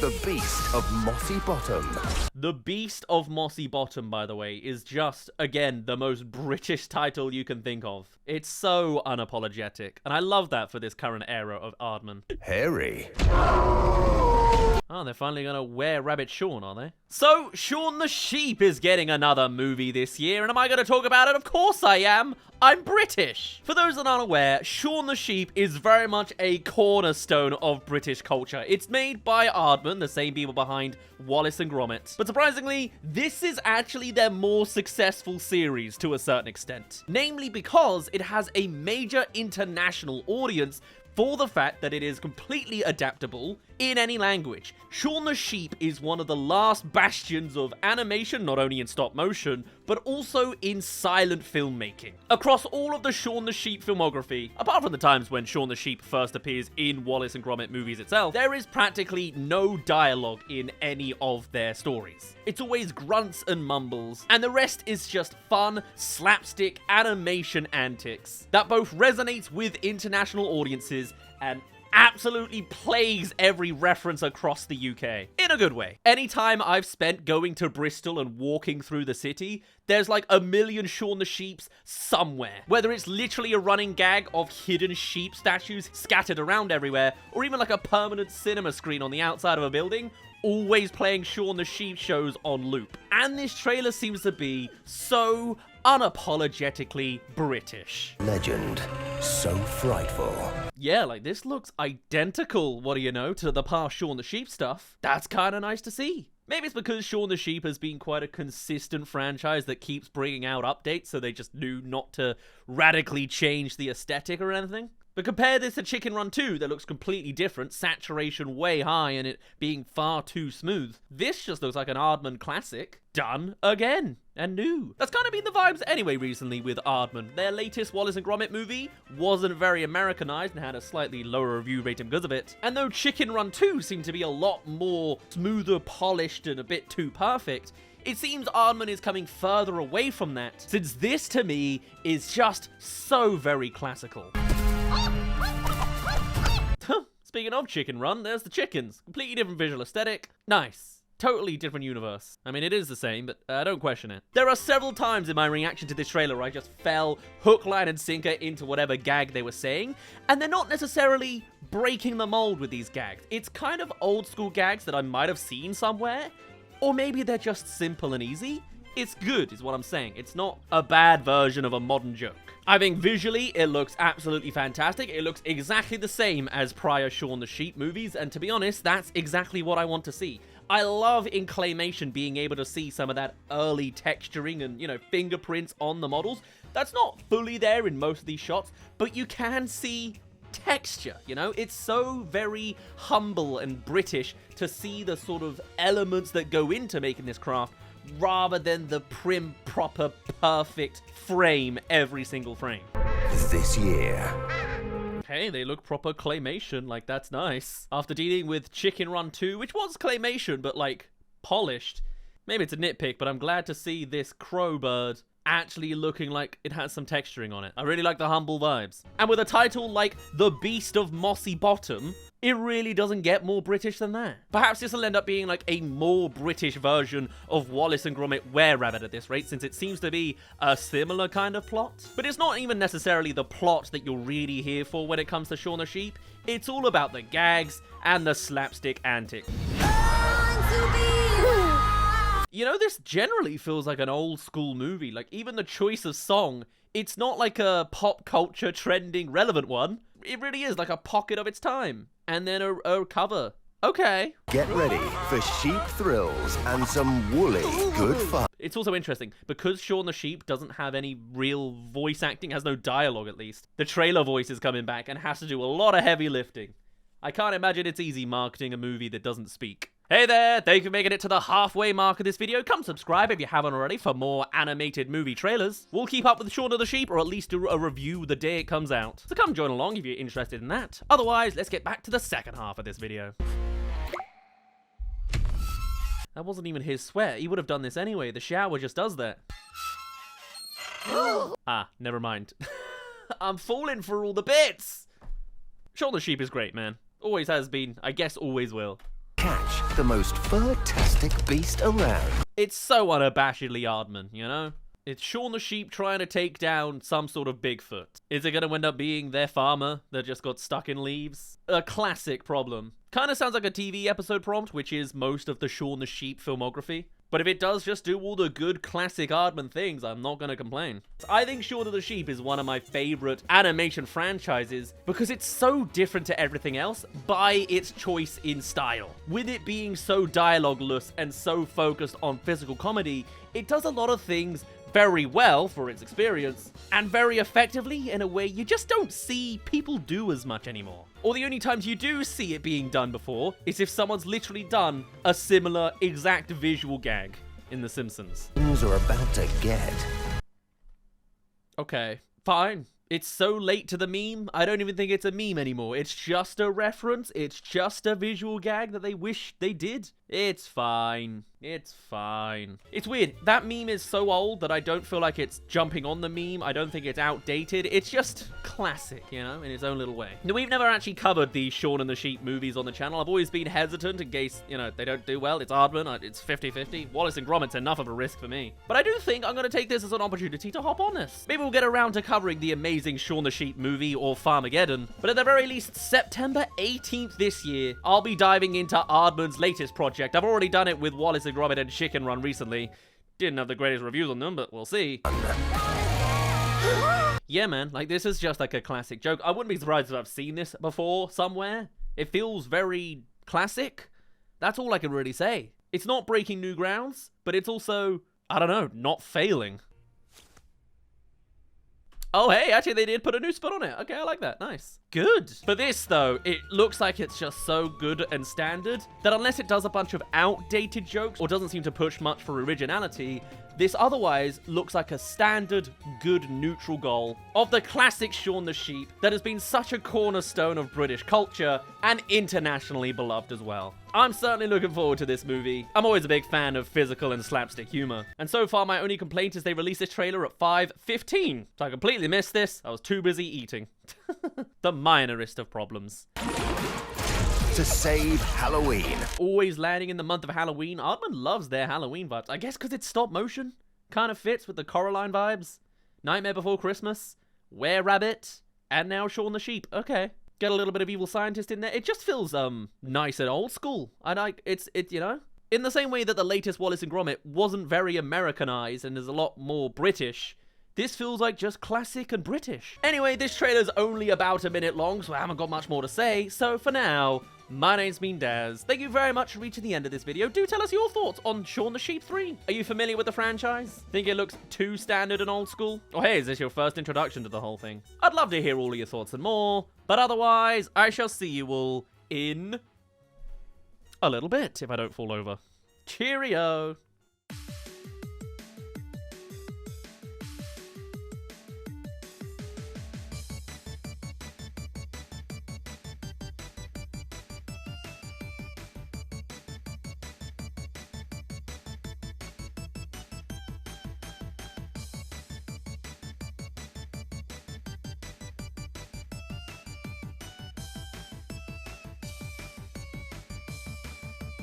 The Beast of Mossy Bottom. The Beast of Mossy Bottom, by the way, is just, again, the most British title you can think of. It's so unapologetic, and I love that for this current era of Aardman. Hairy. Oh, they're finally gonna wear Rabbit Shaun, are they? So, Shaun the Sheep is getting another movie this year, and am I gonna talk about it? Of course I am! I'm British! For those that aren't aware, Shaun the Sheep is very much a cornerstone of British culture. It's made by Aardman, the same people behind Wallace and Gromit. But surprisingly, this is actually their more successful series to a certain extent. Namely because it has a major international audience for the fact that it is completely adaptable in any language. Shaun the Sheep is one of the last bastions of animation, not only in stop motion, but also in silent filmmaking. Across all of the Shaun the Sheep filmography, apart from the times when Shaun the Sheep first appears in Wallace and Gromit movies itself, there is practically no dialogue in any of their stories. It's always grunts and mumbles, and the rest is just fun, slapstick animation antics that both resonates with international audiences and absolutely plagues every reference across the UK. In a good way. Anytime I've spent going to Bristol and walking through the city, there's like a million Shaun the Sheeps somewhere. Whether it's literally a running gag of hidden sheep statues scattered around everywhere, or even like a permanent cinema screen on the outside of a building, always playing Shaun the Sheep shows on loop. And this trailer seems to be so unapologetically British. Legend. So frightful. Yeah, like this looks identical, what do you know, to the past Shaun the Sheep stuff. That's kind of nice to see. Maybe it's because Shaun the Sheep has been quite a consistent franchise that keeps bringing out updates, so they just knew not to radically change the aesthetic or anything. But compare this to Chicken Run 2 that looks completely different, saturation way high and it being far too smooth. This just looks like an Aardman classic, done again, and new. That's kind of been the vibes anyway recently with Aardman. Their latest Wallace and Gromit movie wasn't very Americanized and had a slightly lower review rating because of it. And though Chicken Run 2 seemed to be a lot more smoother, polished, and a bit too perfect, it seems Aardman is coming further away from that, since this to me is just so very classical. Speaking of Chicken Run, there's the chickens. Completely different visual aesthetic. Nice. Totally different universe. I mean, it is the same, but don't question it. There are several times in my reaction to this trailer where I just fell hook, line, and sinker into whatever gag they were saying, and they're not necessarily breaking the mold with these gags. It's kind of old school gags that I might have seen somewhere, or maybe they're just simple and easy. It's good, is what I'm saying. It's not a bad version of a modern joke. I think visually, it looks absolutely fantastic. It looks exactly the same as prior Shaun the Sheep movies, and to be honest, that's exactly what I want to see. I love in claymation being able to see some of that early texturing and, you know, fingerprints on the models. That's not fully there in most of these shots, but you can see texture, you know? It's so very humble and British to see the sort of elements that go into making this craft, rather than the prim, proper, perfect frame every single frame. This year. Hey, they look proper claymation, like that's nice. After dealing with Chicken Run 2, which was claymation, but like polished. Maybe it's a nitpick, but I'm glad to see this crow bird actually looking like it has some texturing on it. I really like the humble vibes. And with a title like The Beast of Mossy Bottom, it really doesn't get more British than that. Perhaps this will end up being like a more British version of Wallace and Gromit Were-Rabbit at this rate, since it seems to be a similar kind of plot. But it's not even necessarily the plot that you're really here for when it comes to Shaun the Sheep. It's all about the gags and the slapstick antics. You know, this generally feels like an old school movie. Like, even the choice of song, it's not like a pop culture trending relevant one. It really is like a pocket of its time. And then a cover. Okay. Get ready for sheep thrills and some woolly good fun. It's also interesting, because Shaun the Sheep doesn't have any real voice acting, has no dialogue at least. The trailer voice is coming back and has to do a lot of heavy lifting. I can't imagine it's easy marketing a movie that doesn't speak. Hey there, thank you for making it to the halfway mark of this video. Come subscribe if you haven't already for more animated movie trailers. We'll keep up with Shaun of the Sheep, or at least do a review the day it comes out. So come join along if you're interested in that. Otherwise, let's get back to the second half of this video. That wasn't even his sweat. He would have done this anyway. The shower just does that. Ah, never mind. I'm falling for all the bits. Shaun the Sheep is great, man. Always has been. I guess always will. Catch the most fur-tastic beast around. It's so unabashedly Aardman, you know? It's Shaun the Sheep trying to take down some sort of Bigfoot. Is it going to end up being their farmer that just got stuck in leaves? A classic problem. Kind of sounds like a TV episode prompt, which is most of the Shaun the Sheep filmography. But if it does just do all the good classic Aardman things, I'm not going to complain. I think Shaun of the Sheep is one of my favorite animation franchises because it's so different to everything else by its choice in style. With it being so dialogue-less and so focused on physical comedy, it does a lot of things very well for its experience, and very effectively in a way you just don't see people do as much anymore. Or the only times you do see it being done before is if someone's literally done a similar exact visual gag in The Simpsons. Things are about to get. Okay, fine. It's so late to the meme, I don't even think it's a meme anymore. It's just a reference, it's just a visual gag that they wish they did. It's fine. It's fine. It's weird. That meme is so old that I don't feel like it's jumping on the meme. I don't think it's outdated. It's just classic, you know, in its own little way. Now, we've never actually covered the Shaun and the Sheep movies on the channel. I've always been hesitant in case, you know, they don't do well. It's Aardman. It's 50-50. Wallace and Gromit's enough of a risk for me. But I do think I'm going to take this as an opportunity to hop on this. Maybe we'll get around to covering the amazing Shaun the Sheep movie or Farmageddon. But at the very least, September 18th this year, I'll be diving into Aardman's latest project. I've already done it with Wallace and Gromit and Chicken Run recently. Didn't have the greatest reviews on them, but we'll see. Yeah, man, like this is just like a classic joke. I wouldn't be surprised if I've seen this before somewhere. It feels very classic. That's all I can really say. It's not breaking new grounds, but it's also, I don't know, not failing. Oh, hey, actually, they did put a new spin on it. Okay, I like that. Nice. Good. For this, though, it looks like it's just so good and standard that unless it does a bunch of outdated jokes or doesn't seem to push much for originality, this otherwise looks like a standard, good, neutral goal of the classic Shaun the Sheep that has been such a cornerstone of British culture and internationally beloved as well. I'm certainly looking forward to this movie. I'm always a big fan of physical and slapstick humor. And so far, my only complaint is they released this trailer at 5:15. So I completely missed this. I was too busy eating. The minorest of problems. To save Halloween. Always landing in the month of Halloween. Aardman loves their Halloween vibes. I guess because it's stop motion. Kind of fits with the Coraline vibes. Nightmare Before Christmas. Were-Rabbit. And now Shaun the Sheep. Okay. Get a little bit of Evil Scientist in there. It just feels, nice and old school. I like, it's, you know? In the same way that the latest Wallace and Gromit wasn't very Americanized and is a lot more British, this feels like just classic and British. Anyway, this trailer's only about a minute long, so I haven't got much more to say. So for now, my name's been Daz. Thank you very much for reaching the end of this video. Do tell us your thoughts on Shaun the Sheep 3. Are you familiar with the franchise? Think it looks too standard and old school? Or hey, is this your first introduction to the whole thing? I'd love to hear all of your thoughts and more. But otherwise, I shall see you all in a little bit if I don't fall over. Cheerio!